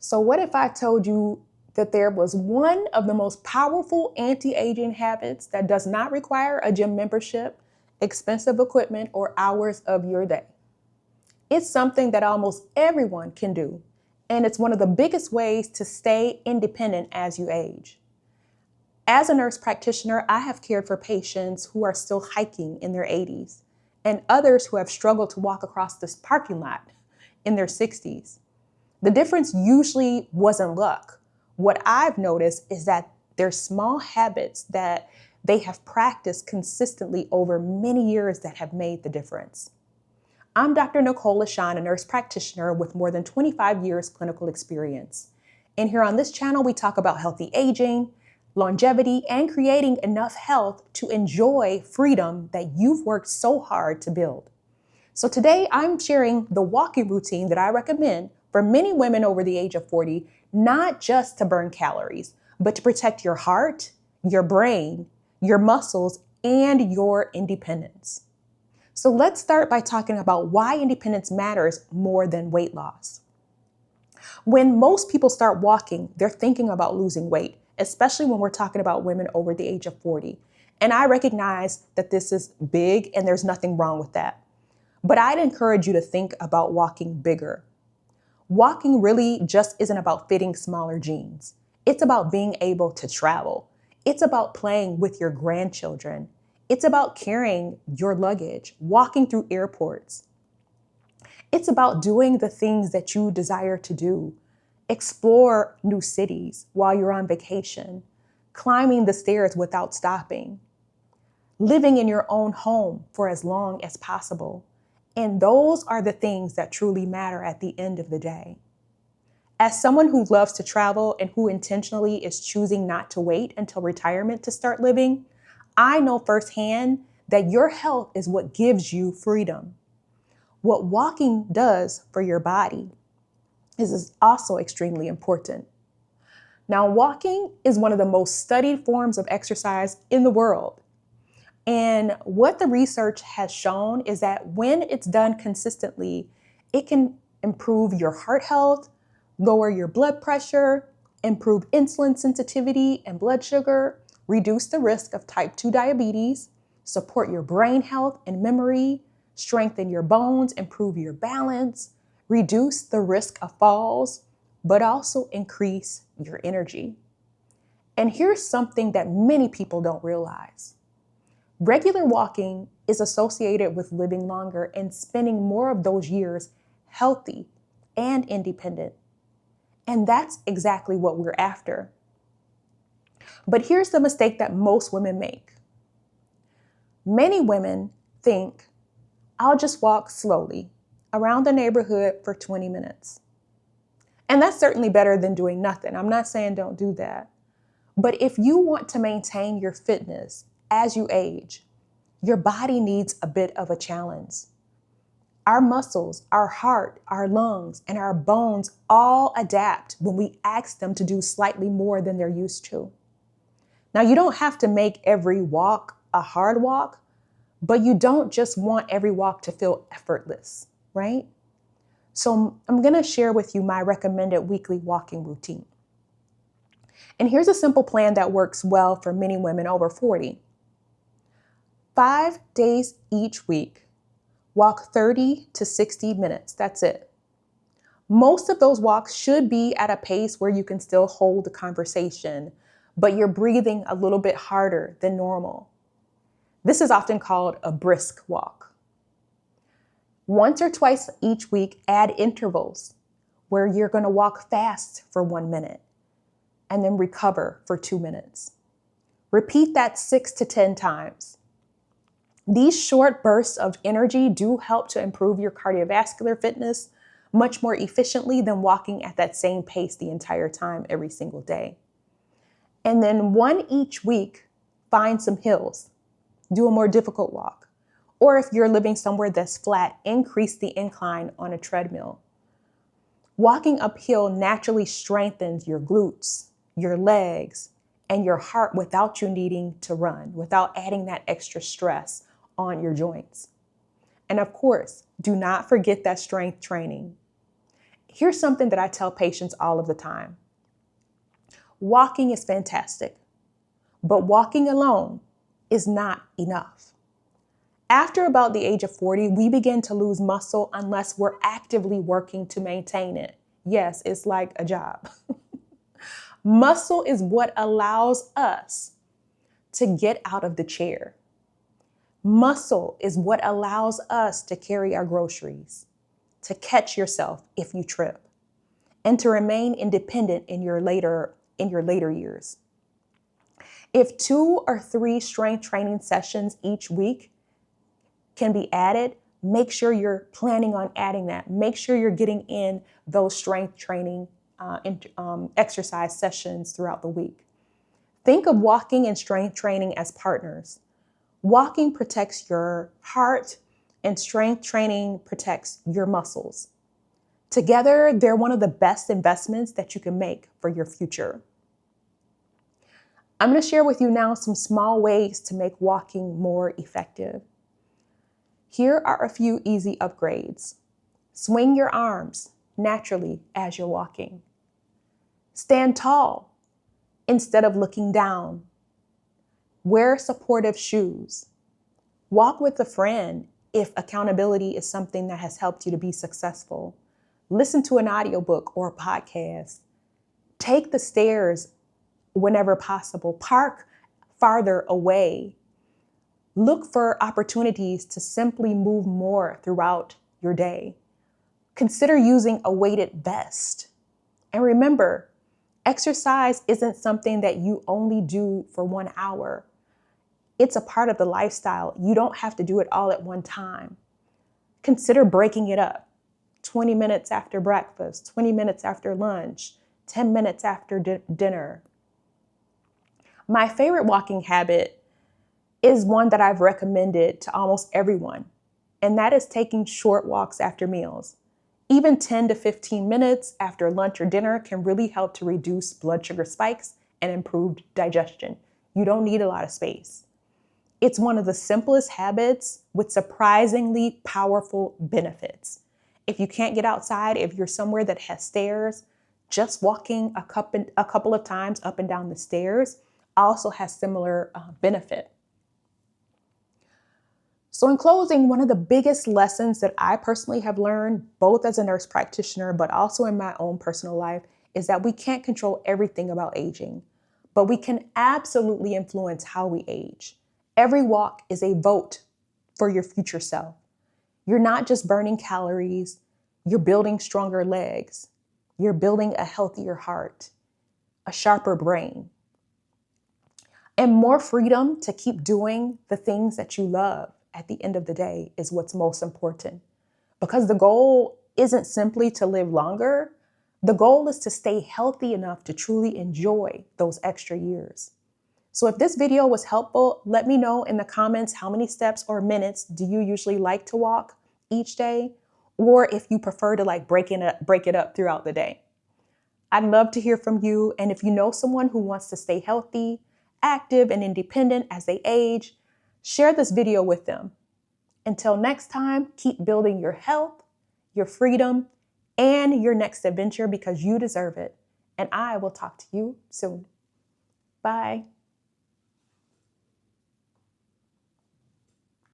So what if I told you that there was one of the most powerful anti-aging habits that does not require a gym membership, expensive equipment, or hours of your day? It's something that almost everyone can do, and it's one of the biggest ways to stay independent as you age. As a nurse practitioner, I have cared for patients who are still hiking in their 80s and others who have struggled to walk across this parking lot in their 60s. The difference usually wasn't luck. What I've noticed is that there's small habits that they have practiced consistently over many years that have made the difference. I'm Dr. Nacole Lashoun, a nurse practitioner with more than 25 years clinical experience. And here on this channel, we talk about healthy aging, longevity, and creating enough health to enjoy freedom that you've worked so hard to build. So today I'm sharing the walking routine that I recommend for many women over the age of 40, not just to burn calories, but to protect your heart, your brain, your muscles, and your independence. So let's start by talking about why independence matters more than weight loss. When most people start walking, they're thinking about losing weight, especially when we're talking about women over the age of 40. And I recognize that this is big and there's nothing wrong with that. But I'd encourage you to think about walking bigger. Walking really just isn't about fitting smaller jeans. It's about being able to travel. It's about playing with your grandchildren. It's about carrying your luggage, walking through airports. It's about doing the things that you desire to do. Explore new cities while you're on vacation, climbing the stairs without stopping, living in your own home for as long as possible. And those are the things that truly matter at the end of the day. As someone who loves to travel and who intentionally is choosing not to wait until retirement to start living, I know firsthand that your health is what gives you freedom. What walking does for your body is also extremely important. Now, walking is one of the most studied forms of exercise in the world. And what the research has shown is that when it's done consistently, it can improve your heart health, lower your blood pressure, improve insulin sensitivity and blood sugar, reduce the risk of type 2 diabetes, support your brain health and memory, strengthen your bones, improve your balance, reduce the risk of falls, but also increase your energy. And here's something that many people don't realize. Regular walking is associated with living longer and spending more of those years healthy and independent. And that's exactly what we're after. But here's the mistake that most women make. Many women think, I'll just walk slowly around the neighborhood for 20 minutes. And that's certainly better than doing nothing. I'm not saying don't do that. But if you want to maintain your fitness as you age, your body needs a bit of a challenge. Our muscles, our heart, our lungs, and our bones all adapt when we ask them to do slightly more than they're used to. Now, you don't have to make every walk a hard walk, but you don't just want every walk to feel effortless, right? So I'm going to share with you my recommended weekly walking routine. And here's a simple plan that works well for many women over 40. 5 days each week, walk 30 to 60 minutes. That's it. Most of those walks should be at a pace where you can still hold the conversation, but you're breathing a little bit harder than normal. This is often called a brisk walk. Once or twice each week, add intervals where you're going to walk fast for 1 minute and then recover for 2 minutes. Repeat that 6 to 10 times. These short bursts of energy do help to improve your cardiovascular fitness much more efficiently than walking at that same pace the entire time every single day. And then one each week, find some hills. Do a more difficult walk. Or if you're living somewhere that's flat, increase the incline on a treadmill. Walking uphill naturally strengthens your glutes, your legs, and your heart without you needing to run, without adding that extra stress on your joints. And of course, do not forget that strength training. Here's something that I tell patients all of the time. Walking is fantastic, but walking alone is not enough. After about the age of 40, we begin to lose muscle unless we're actively working to maintain it. Yes, it's like a job. Muscle is what allows us to get out of the chair. Muscle is what allows us to carry our groceries, to catch yourself if you trip, and to remain independent in your later years. If 2 or 3 strength training sessions each week can be added, make sure you're planning on adding that. Make sure you're getting in those strength training exercise sessions throughout the week. Think of walking and strength training as partners. Walking protects your heart and strength training protects your muscles. Together, they're one of the best investments that you can make for your future. I'm going to share with you now some small ways to make walking more effective. Here are a few easy upgrades. Swing your arms naturally as you're walking. Stand tall instead of looking down. Wear supportive shoes. Walk with a friend if accountability is something that has helped you to be successful. Listen to an audiobook or a podcast. Take the stairs whenever possible. Park farther away. Look for opportunities to simply move more throughout your day. Consider using a weighted vest. And remember, exercise isn't something that you only do for 1 hour. It's a part of the lifestyle. You don't have to do it all at one time. Consider breaking it up. 20 minutes after breakfast, 20 minutes after lunch, 10 minutes after dinner. My favorite walking habit is one that I've recommended to almost everyone, and that is taking short walks after meals. Even 10 to 15 minutes after lunch or dinner can really help to reduce blood sugar spikes and improve digestion. You don't need a lot of space. It's one of the simplest habits with surprisingly powerful benefits. If you can't get outside, if you're somewhere that has stairs, just walking a couple of times up and down the stairs also has similar benefit. So in closing, one of the biggest lessons that I personally have learned, both as a nurse practitioner, but also in my own personal life, is that we can't control everything about aging, but we can absolutely influence how we age. Every walk is a vote for your future self. You're not just burning calories, you're building stronger legs. You're building a healthier heart, a sharper brain, and more freedom to keep doing the things that you love. At the end of the day is what's most important, because the goal isn't simply to live longer. The goal is to stay healthy enough to truly enjoy those extra years. So if this video was helpful, let me know in the comments how many steps or minutes do you usually like to walk each day, or if you prefer to break it up throughout the day. I'd love to hear from you. And if you know someone who wants to stay healthy, active, and independent as they age, share this video with them. Until next time, keep building your health, your freedom, and your next adventure, because you deserve it. And I will talk to you soon. Bye.